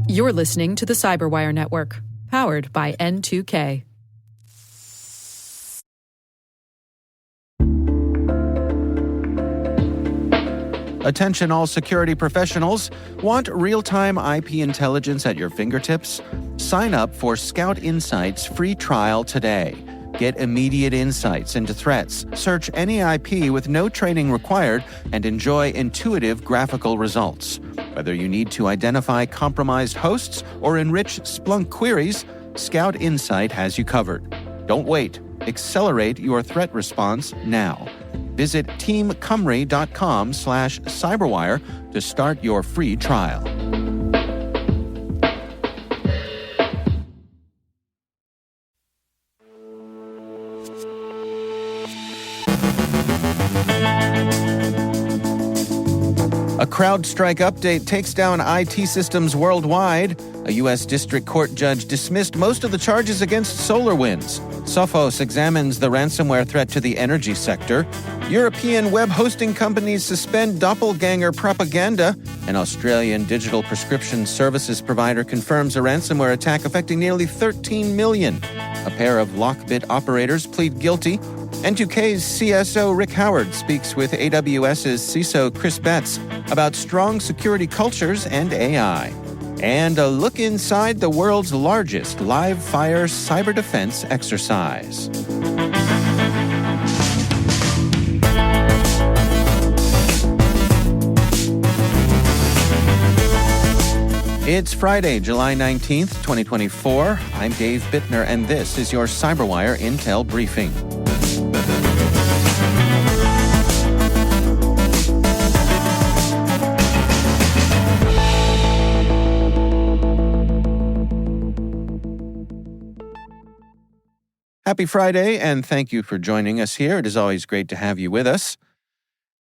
You're listening to the CyberWire Network, powered by N2K. Attention all security professionals. Want real-time IP intelligence at your fingertips? Sign up for Scout Insight's free trial today. Get immediate insights into threats, search any IP with no training required, and enjoy intuitive graphical results. Whether you need to identify compromised hosts or enrich Splunk queries, Scout Insight has you covered. Don't wait. Accelerate your threat response now. Visit teamcumry.com/cyberwire to start your free trial. A Crowdstrike update takes down IT systems worldwide. A U.S. District Court judge dismissed most of the charges against SolarWinds. Sophos examines the ransomware threat to the energy sector. European web hosting companies suspend Doppelgänger propaganda. An Australian digital prescription services provider confirms a ransomware attack affecting nearly 13 million. A pair of Lockbit operators plead guilty. N2K's CSO Rick Howard speaks with AWS's CISO Chris Betz about strong security cultures and AI. And a look inside the world's largest live-fire cyber defense exercise. It's Friday, July 19th, 2024. I'm Dave Bittner, and this is your CyberWire Intel Briefing. Happy Friday, and thank you for joining us here. It is always great to have you with us.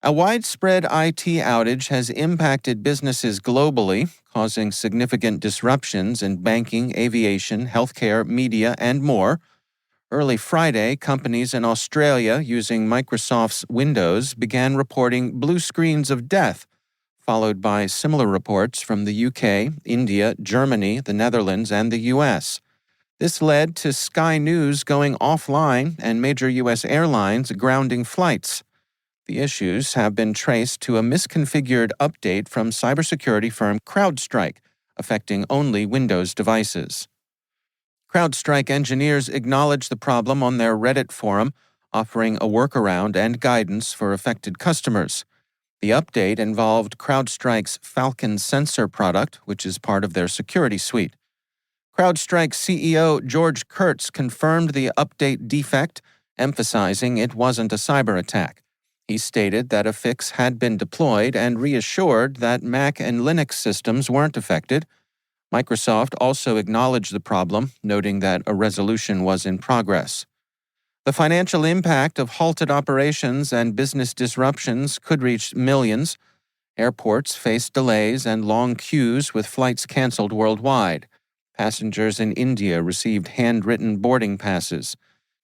A widespread IT outage has impacted businesses globally, causing significant disruptions in banking, aviation, healthcare, media, and more. Early Friday, companies in Australia using Microsoft's Windows began reporting blue screens of death, followed by similar reports from the UK, India, Germany, the Netherlands, and the US. This led to Sky News going offline and major U.S. airlines grounding flights. The issues have been traced to a misconfigured update from cybersecurity firm Crowdstrike, affecting only Windows devices. Crowdstrike engineers acknowledged the problem on their Reddit forum, offering a workaround and guidance for affected customers. The update involved CrowdStrike's Falcon sensor product, which is part of their security suite. CrowdStrike CEO George Kurtz confirmed the update defect, emphasizing it wasn't a cyber attack. He stated that a fix had been deployed and reassured that Mac and Linux systems weren't affected. Microsoft also acknowledged the problem, noting that a resolution was in progress. The financial impact of halted operations and business disruptions could reach millions. Airports faced delays and long queues with flights canceled worldwide. Passengers in India received handwritten boarding passes.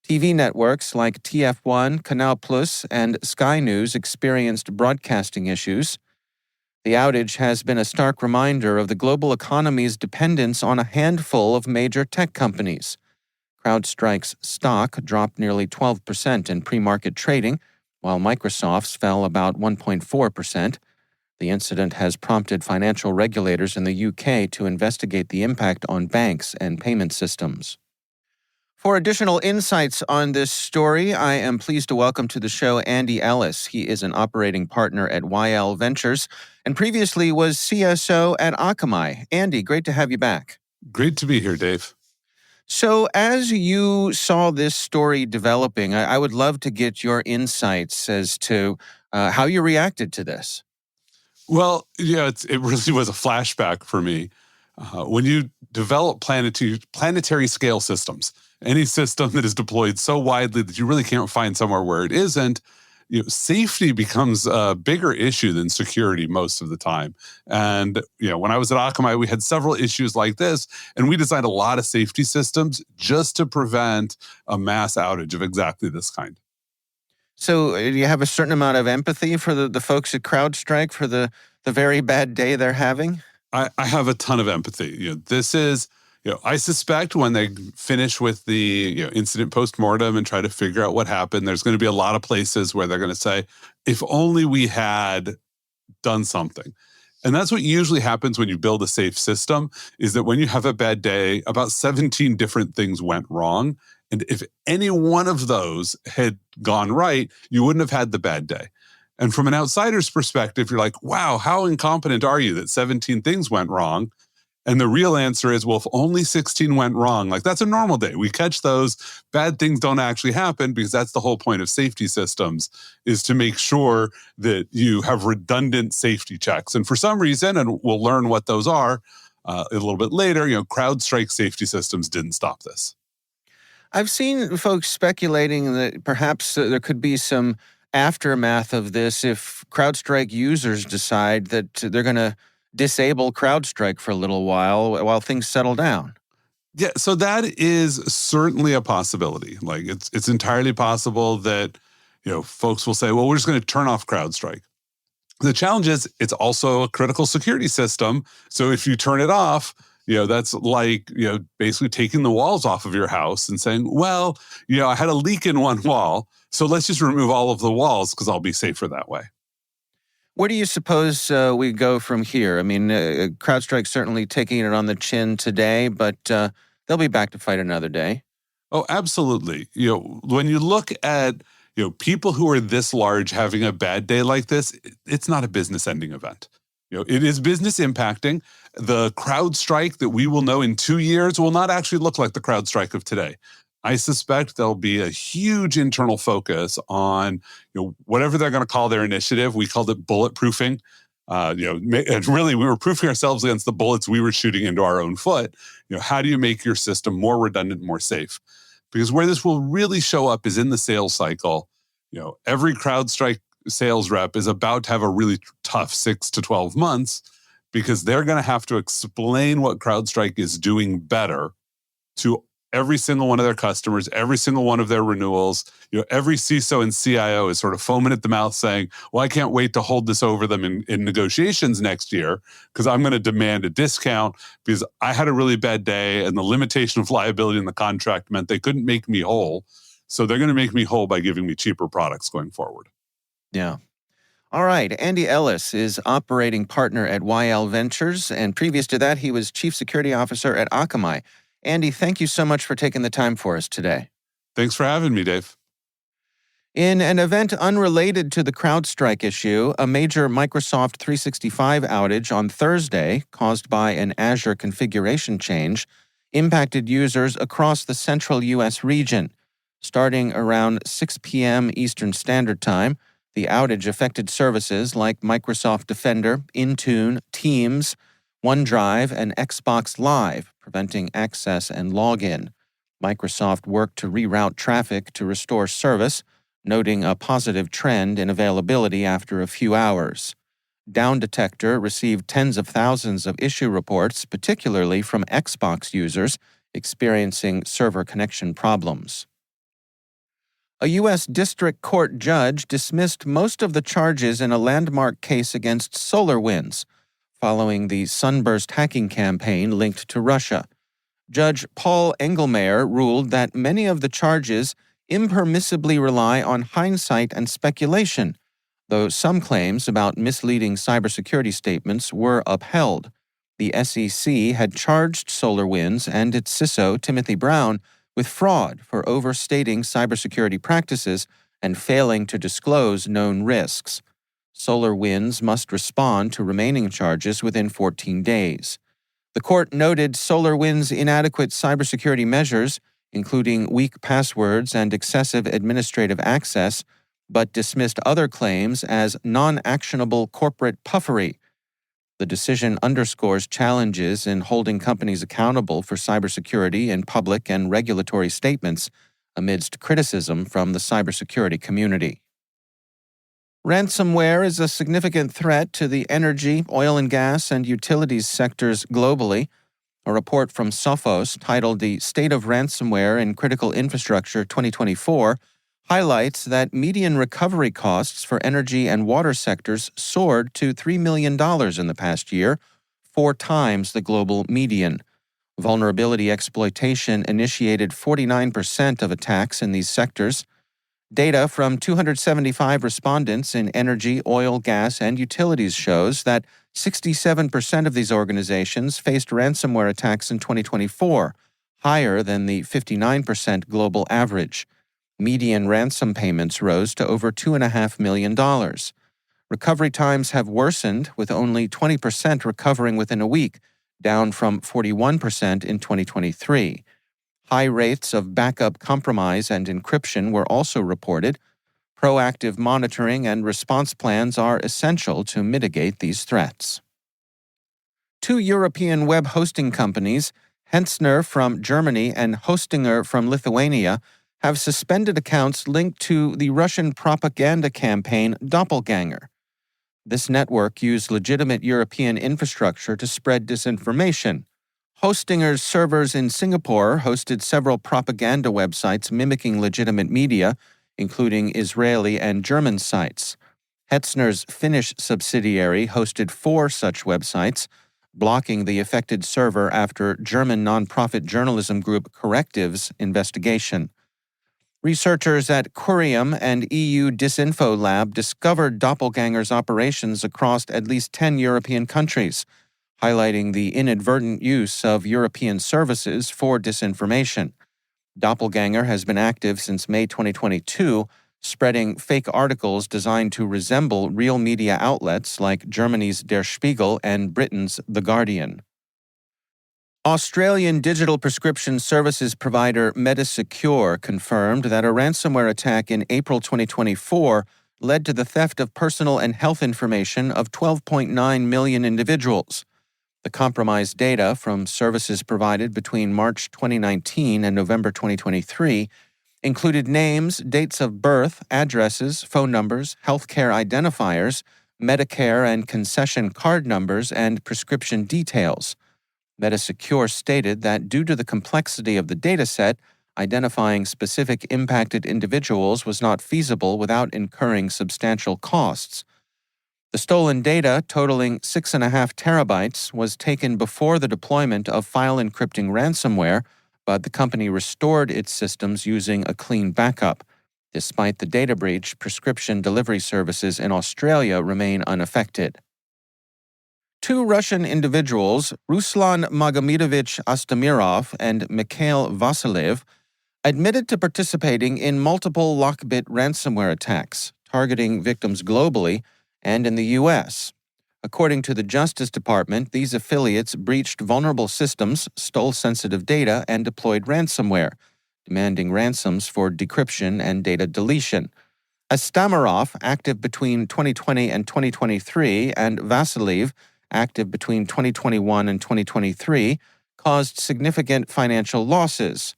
TV networks like TF1, Canal Plus, and Sky News experienced broadcasting issues. The outage has been a stark reminder of the global economy's dependence on a handful of major tech companies. CrowdStrike's stock dropped nearly 12% in pre-market trading, while Microsoft's fell about 1.4%. The incident has prompted financial regulators in the UK to investigate the impact on banks and payment systems. For additional insights on this story, I am pleased to welcome to the show Andy Ellis. He is an operating partner at YL Ventures and previously was CSO at Akamai. Andy, great to have you back. Great to be here, Dave. So as you saw this story developing, I would love to get your insights as to how you reacted to this. Well, yeah, it really was a flashback for me. When you develop planetary scale systems, any system that is deployed so widely that you really can't find somewhere where it isn't, safety becomes a bigger issue than security most of the time. And when I was at Akamai, we had several issues like this, and we designed a lot of safety systems just to prevent a mass outage of exactly this kind. So do you have a certain amount of empathy for the folks at CrowdStrike for the very bad day they're having? I have a ton of empathy. This is, I suspect when they finish with the incident postmortem and try to figure out what happened, there's going to be a lot of places where they're going to say, if only we had done something. And that's what usually happens when you build a safe system, is that when you have a bad day, about 17 different things went wrong. And if any one of those had gone right, you wouldn't have had the bad day. And from an outsider's perspective, you're like, wow, how incompetent are you that 17 things went wrong? And the real answer is, well, if only 16 went wrong, like that's a normal day. We catch those. Bad things don't actually happen, because that's the whole point of safety systems, is to make sure that you have redundant safety checks. And for some reason, and we'll learn what those are a little bit later, CrowdStrike safety systems didn't stop this. I've seen folks speculating that perhaps there could be some aftermath of this if CrowdStrike users decide that they're going to disable CrowdStrike for a little while things settle down. Yeah, so that is certainly a possibility. Like it's entirely possible that folks will say, well, we're just going to turn off CrowdStrike. The challenge is it's also a critical security system. So if you turn it off, that's like, basically taking the walls off of your house and saying, well, I had a leak in one wall, so let's just remove all of the walls because I'll be safer that way. Where do you suppose we go from here? I mean, CrowdStrike's certainly taking it on the chin today, but they'll be back to fight another day. Oh, absolutely. When you look at people who are this large having a bad day like this, it's not a business-ending event. It is business impacting. The CrowdStrike that we will know in 2 years will not actually look like the CrowdStrike of today. I suspect there'll be a huge internal focus on whatever they're going to call their initiative. We called it bulletproofing. And really, we were proofing ourselves against the bullets we were shooting into our own foot. How do you make your system more redundant, more safe? Because where this will really show up is in the sales cycle. Every CrowdStrike sales rep is about to have a really tough 6 to 12 months, because they're going to have to explain what CrowdStrike is doing better to every single one of their customers, every single one of their renewals. Every CISO and CIO is sort of foaming at the mouth saying, well, I can't wait to hold this over them in negotiations next year, because I'm going to demand a discount because I had a really bad day and the limitation of liability in the contract meant they couldn't make me whole. So they're going to make me whole by giving me cheaper products going forward. Yeah. All right. Andy Ellis is operating partner at YL Ventures, and previous to that, he was chief security officer at Akamai. Andy, thank you so much for taking the time for us today. Thanks for having me, Dave. In an event unrelated to the CrowdStrike issue, a major Microsoft 365 outage on Thursday, caused by an Azure configuration change, impacted users across the central U.S. region. Starting around 6 p.m. Eastern Standard Time, the outage affected services like Microsoft Defender, Intune, Teams, OneDrive, and Xbox Live, preventing access and login. Microsoft worked to reroute traffic to restore service, noting a positive trend in availability after a few hours. Down Detector received tens of thousands of issue reports, particularly from Xbox users experiencing server connection problems. A U.S. District Court judge dismissed most of the charges in a landmark case against SolarWinds, following the Sunburst hacking campaign linked to Russia. Judge Paul Engelmayer ruled that many of the charges impermissibly rely on hindsight and speculation, though some claims about misleading cybersecurity statements were upheld. The SEC had charged SolarWinds and its CISO, Timothy Brown, with fraud for overstating cybersecurity practices and failing to disclose known risks. SolarWinds must respond to remaining charges within 14 days. The court noted SolarWinds' inadequate cybersecurity measures, including weak passwords and excessive administrative access, but dismissed other claims as non-actionable corporate puffery. The decision underscores challenges in holding companies accountable for cybersecurity in public and regulatory statements amidst criticism from the cybersecurity community. Ransomware is a significant threat to the energy, oil and gas, and utilities sectors globally. A report from Sophos titled The State of Ransomware in Critical Infrastructure 2024 highlights that median recovery costs for energy and water sectors soared to $3 million in the past year, 4 times the global median. Vulnerability exploitation initiated 49% of attacks in these sectors. Data from 275 respondents in energy, oil, gas, and utilities shows that 67% of these organizations faced ransomware attacks in 2024, higher than the 59% global average. Median ransom payments rose to over $2.5 million. Recovery times have worsened, with only 20% recovering within a week, down from 41% in 2023. High rates of backup compromise and encryption were also reported. Proactive monitoring and response plans are essential to mitigate these threats. 2 European web hosting companies, Hensner from Germany and Hostinger from Lithuania, have suspended accounts linked to the Russian propaganda campaign Doppelgänger. This network used legitimate European infrastructure to spread disinformation. Hostinger's servers in Singapore hosted several propaganda websites mimicking legitimate media, including Israeli and German sites. Hensner's Finnish subsidiary hosted 4 such websites, blocking the affected server after German nonprofit journalism group Corrective's investigation. Researchers at Curium and EU Disinfo Lab discovered Doppelgänger's operations across at least 10 European countries, highlighting the inadvertent use of European services for disinformation. Doppelgänger has been active since May 2022, spreading fake articles designed to resemble real media outlets like Germany's Der Spiegel and Britain's The Guardian. Australian digital prescription services provider MetaSecure confirmed that a ransomware attack in April 2024 led to the theft of personal and health information of 12.9 million individuals. The compromised data from services provided between March 2019 and November 2023 included names, dates of birth, addresses, phone numbers, healthcare identifiers, Medicare and concession card numbers, and prescription details. MetaSecure stated that due to the complexity of the dataset, identifying specific impacted individuals was not feasible without incurring substantial costs. The stolen data, totaling 6.5 terabytes, was taken before the deployment of file encrypting ransomware, but the company restored its systems using a clean backup. Despite the data breach, prescription delivery services in Australia remain unaffected. 2 Russian individuals, Ruslan Magomedovich Astamirov and Mikhail Vasilev, admitted to participating in multiple Lockbit ransomware attacks, targeting victims globally and in the U.S. According to the Justice Department, these affiliates breached vulnerable systems, stole sensitive data, and deployed ransomware, demanding ransoms for decryption and data deletion. Astamirov, active between 2020 and 2023, and Vasilev, active between 2021 and 2023, caused significant financial losses.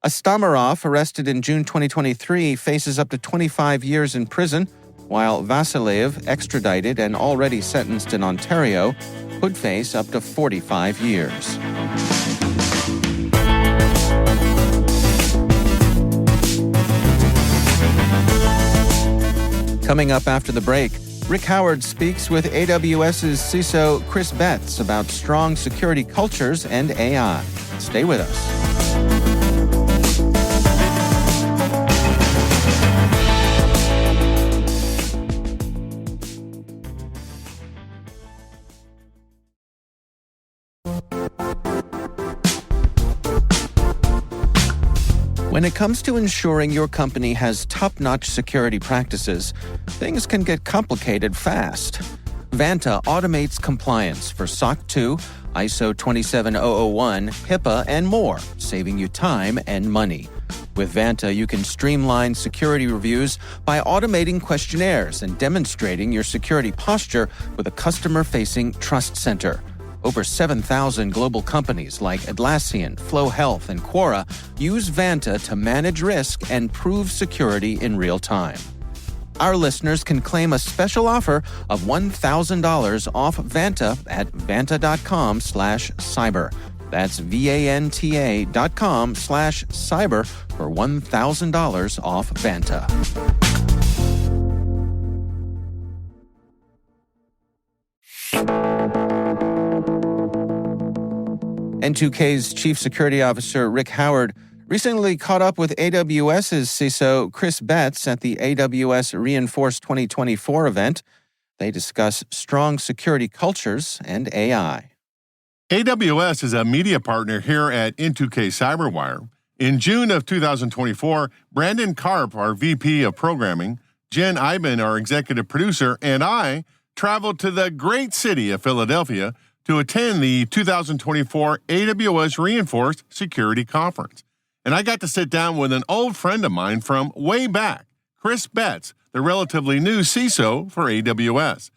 Astamirov, arrested in June 2023, faces up to 25 years in prison, while Vasilev, extradited and already sentenced in Ontario, could face up to 45 years. Coming up after the break, Rick Howard speaks with AWS's CISO Chris Betz about strong security cultures and AI. Stay with us. When it comes to ensuring your company has top-notch security practices, things can get complicated fast. Vanta automates compliance for SOC 2, ISO 27001, HIPAA, and more, saving you time and money. With Vanta, you can streamline security reviews by automating questionnaires and demonstrating your security posture with a customer-facing Trust Center. Over 7,000 global companies like Atlassian, Flow Health, and Quora use Vanta to manage risk and prove security in real time. Our listeners can claim a special offer of $1,000 off Vanta at vanta.com/cyber. That's VANTA.com/cyber for $1,000 off Vanta. N2K's Chief Security Officer Rick Howard recently caught up with AWS's CISO Chris Betz at the AWS Reinforce 2024 event. They discuss strong security cultures and AI. AWS is a media partner here at N2K CyberWire. In June of 2024, Brandon Karp, our VP of Programming, Jen Iben, our executive producer, and I traveled to the great city of Philadelphia to attend the 2024 AWS Reinforced Security Conference. And I got to sit down with an old friend of mine from way back, Chris Betz, the relatively new CISO for AWS.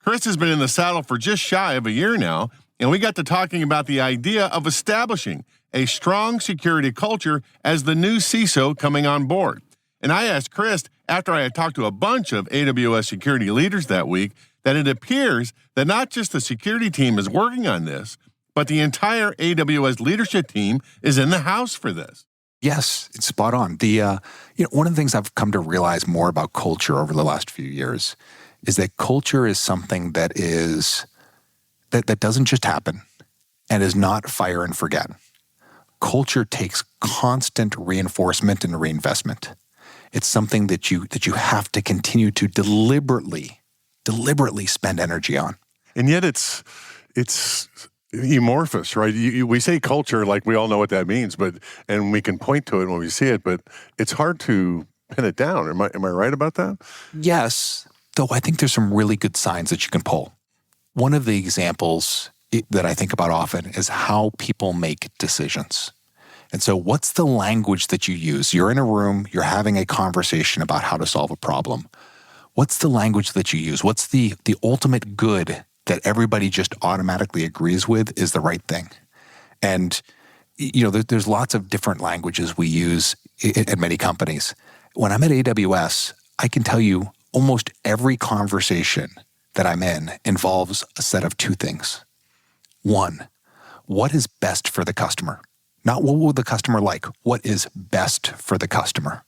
Chris has been in the saddle for just shy of a year now, and we got to talking about the idea of establishing a strong security culture as the new CISO coming on board. And I asked Chris, after I had talked to a bunch of AWS security leaders that week, that it appears that not just the security team is working on this, but the entire AWS leadership team is in the house for this. Yes, it's spot on. One of the things I've come to realize more about culture over the last few years is that culture is something that doesn't just happen and is not fire and forget. Culture takes constant reinforcement and reinvestment. It's something that you have to continue to deliberately spend energy on. And yet it's amorphous, right? We say culture like we all know what that means, and we can point to it when we see it, but it's hard to pin it down. Am I right about that? Yes, though I think there's some really good signs that you can pull. One of the examples that I think about often is how people make decisions. And so what's the language that you use? You're in a room, you're having a conversation about how to solve a problem. What's the language that you use? What's the ultimate good that everybody just automatically agrees with is the right thing? And, there's lots of different languages we use at many companies. When I'm at AWS, I can tell you almost every conversation that I'm in involves a set of two things. One, what is best for the customer? Not what will the customer like, what is best for the customer?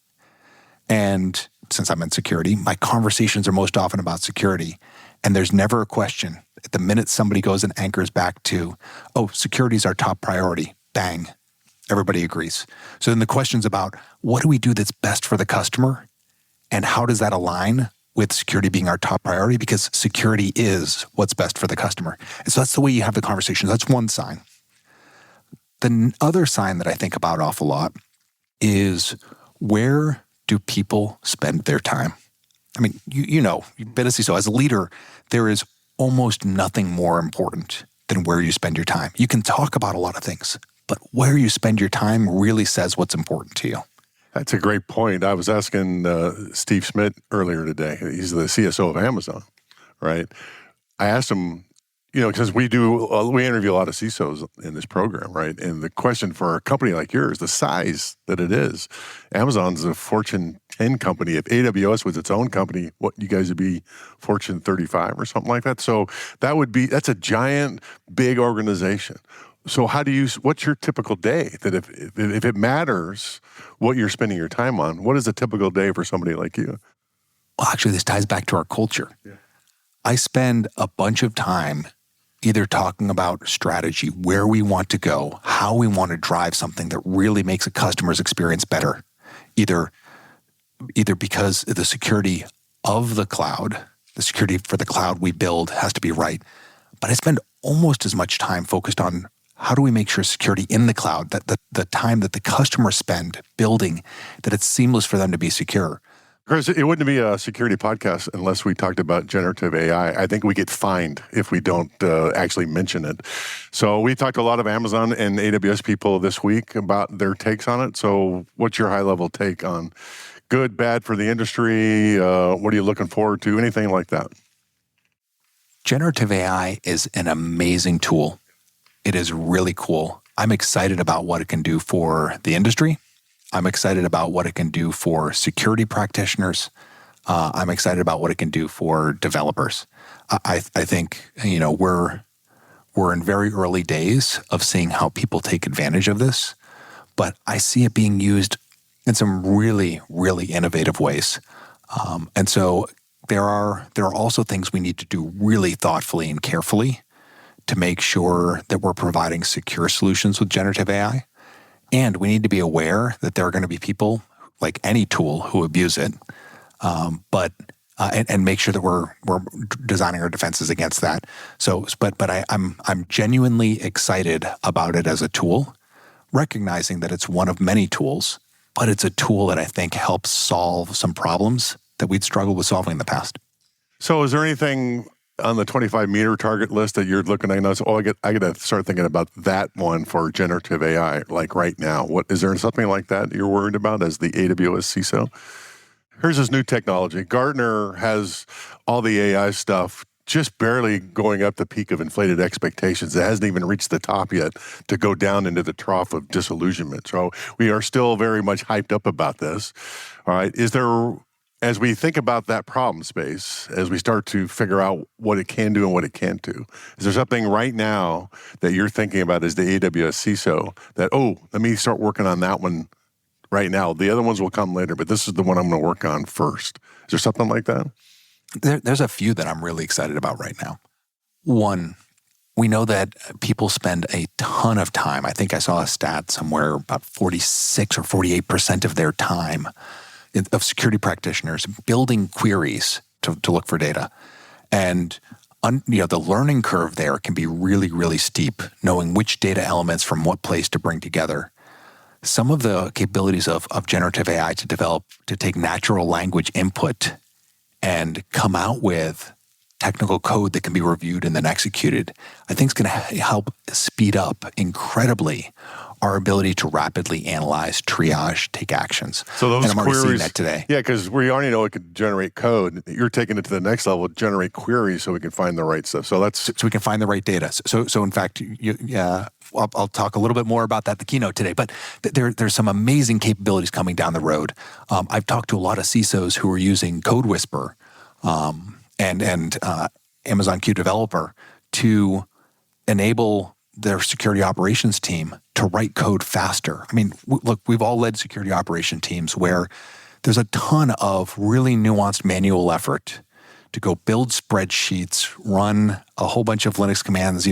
And since I'm in security, my conversations are most often about security. And there's never a question. At the minute somebody goes and anchors back to, security is our top priority, bang, everybody agrees. So then the question's about, what do we do that's best for the customer? And how does that align with security being our top priority? Because security is what's best for the customer. And so that's the way you have the conversation. That's one sign. The other sign that I think about an awful lot is, where do people spend their time? I mean, you've been a CISO. As a leader, there is almost nothing more important than where you spend your time. You can talk about a lot of things, but where you spend your time really says what's important to you. That's a great point. I was asking Steve Schmidt earlier today. He's the CSO of Amazon, right? I asked him, because we interview a lot of CISOs in this program, right? And the question for a company like yours, the size that it is, Amazon's a Fortune 10 company. If AWS was its own company, what, you guys would be Fortune 35 or something like that? So that's a giant, big organization. So what's your typical day? That if it matters what you're spending your time on, what is a typical day for somebody like you? Well, actually, this ties back to our culture. Yeah. I spend a bunch of time either talking about strategy, where we want to go, how we want to drive something that really makes a customer's experience better, either because the security of the cloud, the security for the cloud we build has to be right. But I spend almost as much time focused on how do we make sure security in the cloud, that the time that the customers spend building, that it's seamless for them to be secure. Chris, it wouldn't be a security podcast unless we talked about generative AI. I think we get fined if we don't actually mention it. So we talked to a lot of Amazon and AWS people this week about their takes on it. So what's your high-level take on good, bad for the industry? What are you looking forward to? Anything like that? Generative AI is an amazing tool. It is really cool. I'm excited about what it can do for the industry. I'm excited about what it can do for security practitioners. I'm excited about what it can do for developers. I think we're in very early days of seeing how people take advantage of this, but I see it being used in some really, really innovative ways. And so there are also things we need to do really thoughtfully and carefully to make sure that we're providing secure solutions with generative AI. And we need to be aware that there are going to be people, like any tool, who abuse it, and make sure that we're designing our defenses against that. I'm genuinely excited about it as a tool, recognizing that it's one of many tools, but it's a tool that I think helps solve some problems that we'd struggled with solving in the past. So is there anything on the 25-meter target list that you're looking at? I got to start thinking about that one for generative AI, like right now. What is there something like that you're worried about as the AWS CISO? Here's this new technology. Gartner has all the AI stuff just barely going up the peak of inflated expectations. It hasn't even reached the top yet to go down into the trough of disillusionment. So we are still very much hyped up about this. All right. Is there, as we think about that problem space, as we start to figure out what it can do and what it can't do, is there something right now that you're thinking about as the AWS CISO that, let me start working on that one right now? The other ones will come later, but this is the one I'm going to work on first. Is there something like that? There's a few that I'm really excited about right now. One, we know that people spend a ton of time. I think I saw a stat somewhere about 46 or 48% of their time of security practitioners building queries to look for data. And the learning curve there can be really, really steep, knowing which data elements from what place to bring together. Some of the capabilities of generative AI to take natural language input and come out with technical code that can be reviewed and then executed, I think is going to help speed up incredibly our ability to rapidly analyze, triage, take actions. So those and I'm queries, already seeing that today. Yeah, because we already know it could generate code. You're taking it to the next level, generate queries so we can find the right stuff. So we can find the right data. So in fact, I'll talk a little bit more about that in the keynote today. But there's some amazing capabilities coming down the road. I've talked to a lot of CISOs who are using Code Whisper and Amazon Q Developer to enable their security operations team to write code faster. I mean, look, we've all led security operation teams where there's a ton of really nuanced manual effort to go build spreadsheets, run a whole bunch of Linux commands.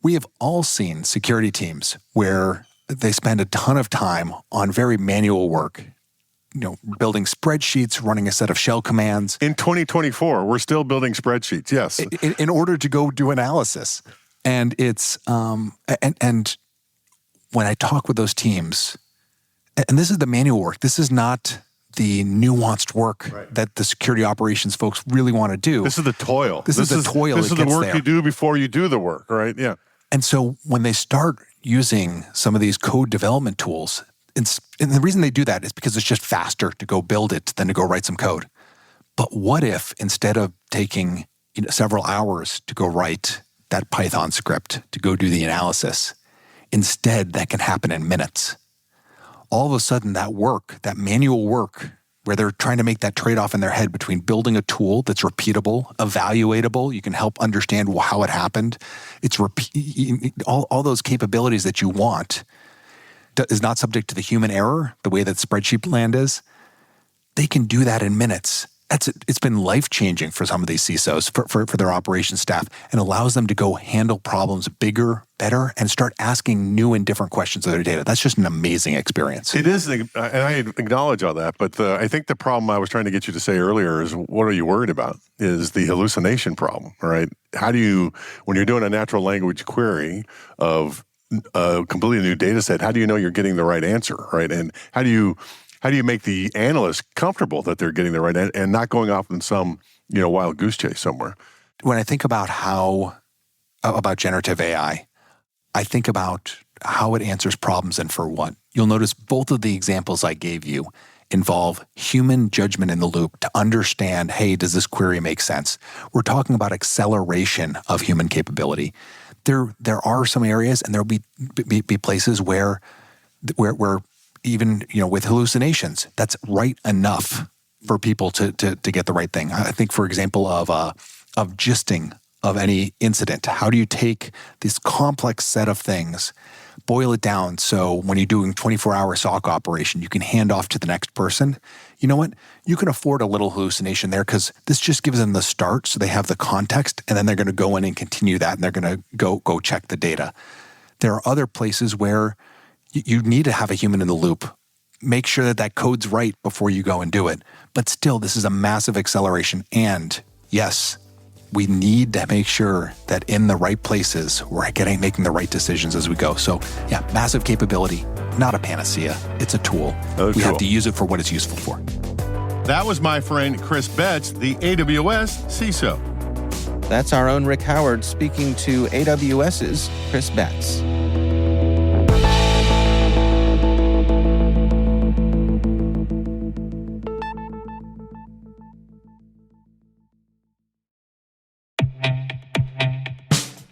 We have all seen security teams where they spend a ton of time on very manual work, building spreadsheets, running a set of shell commands. In 2024, we're still building spreadsheets, yes. In order to go do analysis. And it's, and when I talk with those teams, and this is the manual work, this is not the nuanced work that the security operations folks really want to do. This is the toil. This is the toil. This is the work you do before you do the work, right? Yeah. And so when they start using some of these code development tools, and the reason they do that is because it's just faster to go build it than to go write some code. But what if instead of taking several hours to go write that Python script to go do the analysis, instead that can happen in minutes? All of a sudden that work, that manual work, where they're trying to make that trade-off in their head between building a tool that's repeatable, evaluatable, you can help understand how it happened. It's all those capabilities that you want is not subject to the human error, the way that spreadsheet land is. They can do that in minutes. It's been life-changing for some of these CISOs, for their operations staff, and allows them to go handle problems bigger, better, and start asking new and different questions of their data. That's just an amazing experience. It is, and I acknowledge all that, but I think the problem I was trying to get you to say earlier is, what are you worried about, is the hallucination problem, right? How do you, when you're doing a natural language query of a completely new data set, how do you know you're getting the right answer, right? And how do you make the analyst comfortable that they're getting the right and not going off in some wild goose chase somewhere? When I think about about generative AI, I think about how it answers problems and for what. You'll notice both of the examples I gave you involve human judgment in the loop to understand, hey, does this query make sense? We're talking about acceleration of human capability. There are some areas, and there'll be places where even with hallucinations, that's right enough for people to get the right thing. I think, for example, of gisting of any incident. How do you take this complex set of things, boil it down so when you're doing 24-hour SOC operation, you can hand off to the next person. You know what? You can afford a little hallucination there because this just gives them the start so they have the context, and then they're going to go in and continue that, and they're going to go check the data. There are other places where you need to have a human in the loop. Make sure that that code's right before you go and do it. But still, this is a massive acceleration. And yes, we need to make sure that in the right places, we're making the right decisions as we go. So yeah, massive capability, not a panacea. It's a tool. We have to use it for what it's useful for. That was my friend Chris Betz, the AWS CISO. That's our own Rick Howard speaking to AWS's Chris Betz.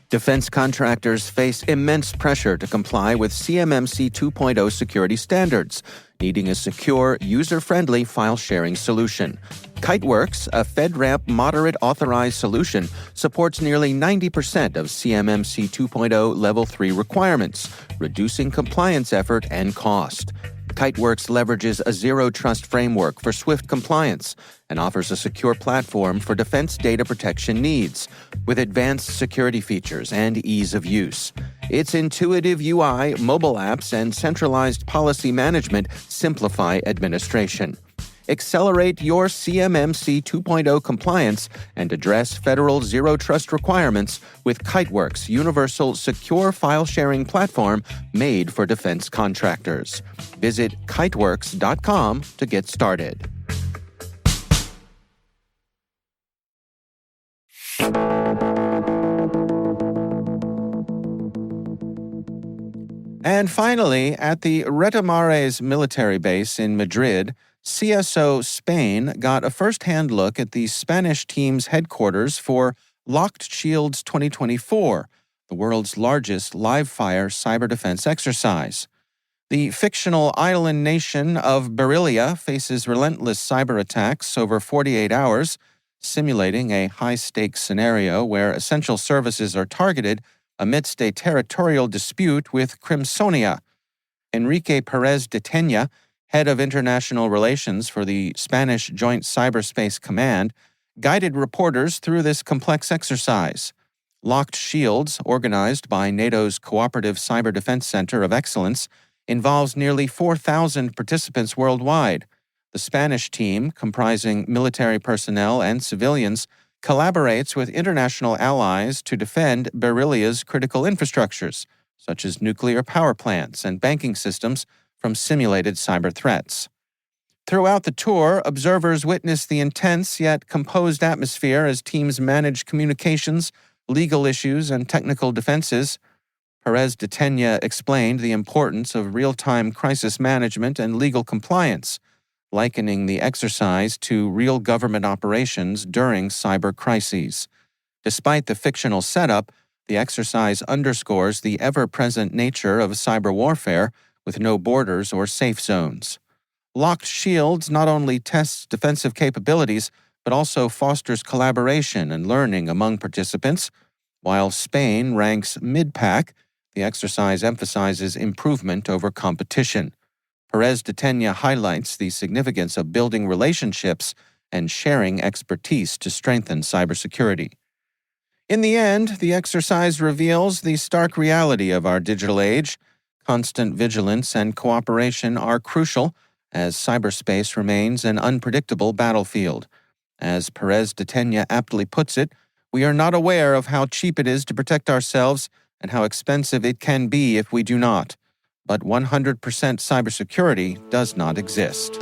Defense contractors face immense pressure to comply with CMMC 2.0 security standards, needing a secure, user-friendly file-sharing solution. Kiteworks, a FedRAMP moderate authorized solution, supports nearly 90% of CMMC 2.0 Level 3 requirements, reducing compliance effort and cost. Kiteworks leverages a zero-trust framework for swift compliance and offers a secure platform for defense data protection needs, with advanced security features and ease of use. Its intuitive UI, mobile apps, and centralized policy management simplify administration. Accelerate your CMMC 2.0 compliance and address federal zero-trust requirements with Kiteworks' universal secure file-sharing platform made for defense contractors. Visit kiteworks.com to get started. And finally, at the Retamares military base in Madrid, CSO Spain got a first-hand look at the Spanish team's headquarters for Locked Shields 2024, the world's largest live-fire cyber defense exercise. The fictional island nation of Beryllia faces relentless cyber attacks over 48 hours, simulating a high-stakes scenario where essential services are targeted amidst a territorial dispute with Crimsonia. Enrique Perez de Tena, head of international relations for the Spanish Joint Cyberspace Command, guided reporters through this complex exercise. Locked Shields, organized by NATO's Cooperative Cyber Defense Center of Excellence, involves nearly 4,000 participants worldwide. The Spanish team, comprising military personnel and civilians, collaborates with international allies to defend Beryllia's critical infrastructures, such as nuclear power plants and banking systems, from simulated cyber threats. Throughout the tour, observers witnessed the intense yet composed atmosphere as teams manage communications, legal issues, and technical defenses. Perez de Tena explained the importance of real-time crisis management and legal compliance, likening the exercise to real government operations during cyber crises. Despite the fictional setup, the exercise underscores the ever-present nature of cyber warfare with no borders or safe zones. Locked Shields not only tests defensive capabilities, but also fosters collaboration and learning among participants. While Spain ranks mid-pack, the exercise emphasizes improvement over competition. Perez de Tena highlights the significance of building relationships and sharing expertise to strengthen cybersecurity. In the end, the exercise reveals the stark reality of our digital age. Constant vigilance and cooperation are crucial, as cyberspace remains an unpredictable battlefield. As Perez de Tena aptly puts it, we are not aware of how cheap it is to protect ourselves and how expensive it can be if we do not. But 100% cybersecurity does not exist.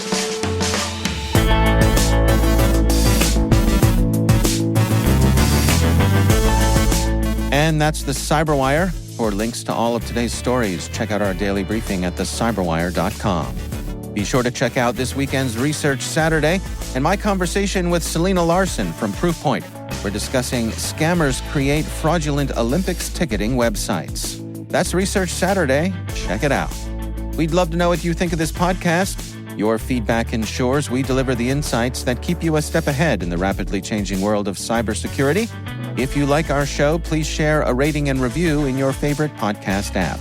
And that's the CyberWire. For links to all of today's stories, check out our daily briefing at thecyberwire.com. Be sure to check out this weekend's Research Saturday and my conversation with Selena Larson from Proofpoint. We're discussing scammers create fraudulent Olympics ticketing websites. That's Research Saturday. Check it out. We'd love to know what you think of this podcast. Your feedback ensures we deliver the insights that keep you a step ahead in the rapidly changing world of cybersecurity. If you like our show, please share a rating and review in your favorite podcast app.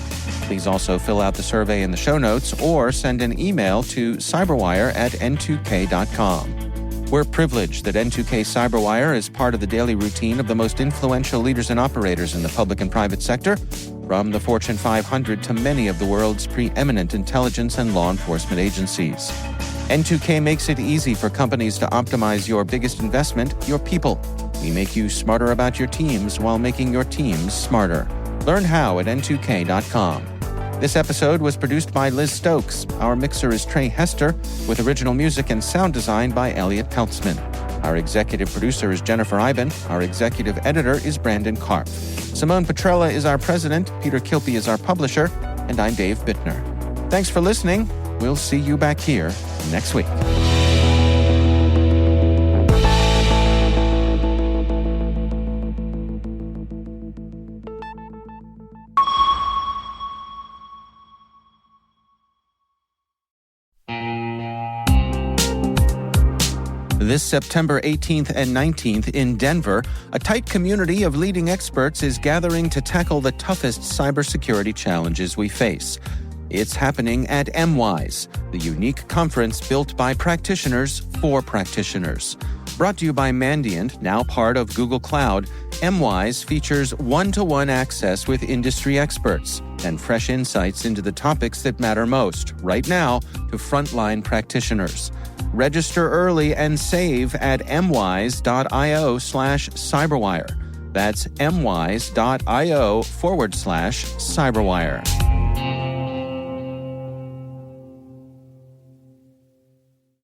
Please also fill out the survey in the show notes or send an email to cyberwire@n2k.com. We're privileged that N2K CyberWire is part of the daily routine of the most influential leaders and operators in the public and private sector, from the Fortune 500 to many of the world's preeminent intelligence and law enforcement agencies. N2K makes it easy for companies to optimize your biggest investment, your people. We make you smarter about your teams while making your teams smarter. Learn how at n2k.com. This episode was produced by Liz Stokes. Our mixer is Trey Hester, with original music and sound design by Elliot Peltzman. Our executive producer is Jennifer Iben. Our executive editor is Brandon Karpf. Simone Petrella is our president, Peter Kilpie is our publisher, and I'm Dave Bittner. Thanks for listening. We'll see you back here next week. This September 18th and 19th in Denver, a tight community of leading experts is gathering to tackle the toughest cybersecurity challenges we face. It's happening at MWise, the unique conference built by practitioners for practitioners. Brought to you by Mandiant, now part of Google Cloud, MWise features one-to-one access with industry experts and fresh insights into the topics that matter most, right now, to frontline practitioners. Register early and save at mwise.io/cyberwire. That's mwise.io/cyberwire.